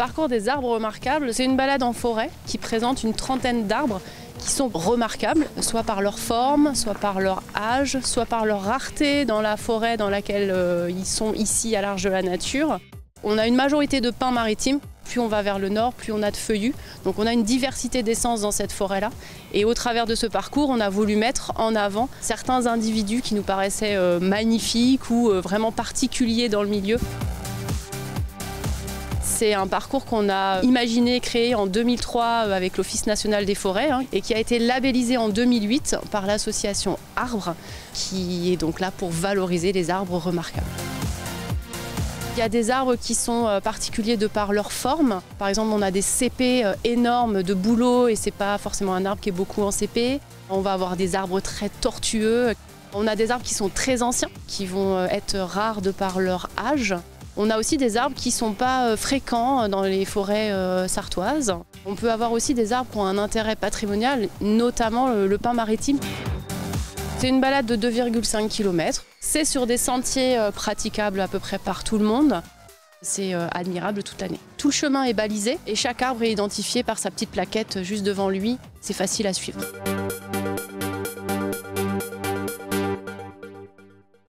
parcours des arbres remarquables, c'est une balade en forêt qui présente une trentaine d'arbres qui sont remarquables, soit par leur forme, soit par leur âge, soit par leur rareté dans la forêt dans laquelle ils sont ici à l'arge de la nature. On a une majorité de pins maritimes. Plus on va vers le nord, plus on a de feuillus. Donc on a une diversité d'essences dans cette forêt-là. Et au travers de ce parcours, on a voulu mettre en avant certains individus qui nous paraissaient magnifiques ou vraiment particuliers dans le milieu. C'est un parcours qu'on a imaginé et créé en 2003 avec l'Office national des forêts et qui a été labellisé en 2008 par l'association Arbre, qui est donc là pour valoriser les arbres remarquables. Il y a des arbres qui sont particuliers de par leur forme. Par exemple, on a des cépets énormes de bouleaux et c'est pas forcément un arbre qui est beaucoup en cépé. On va avoir des arbres très tortueux. On a des arbres qui sont très anciens, qui vont être rares de par leur âge. On a aussi des arbres qui ne sont pas fréquents dans les forêts sartoises. On peut avoir aussi des arbres qui ont un intérêt patrimonial, notamment le pin maritime. C'est une balade de 2,5 km. C'est sur des sentiers praticables à peu près par tout le monde. C'est admirable toute l'année. Tout le chemin est balisé et chaque arbre est identifié par sa petite plaquette juste devant lui. C'est facile à suivre.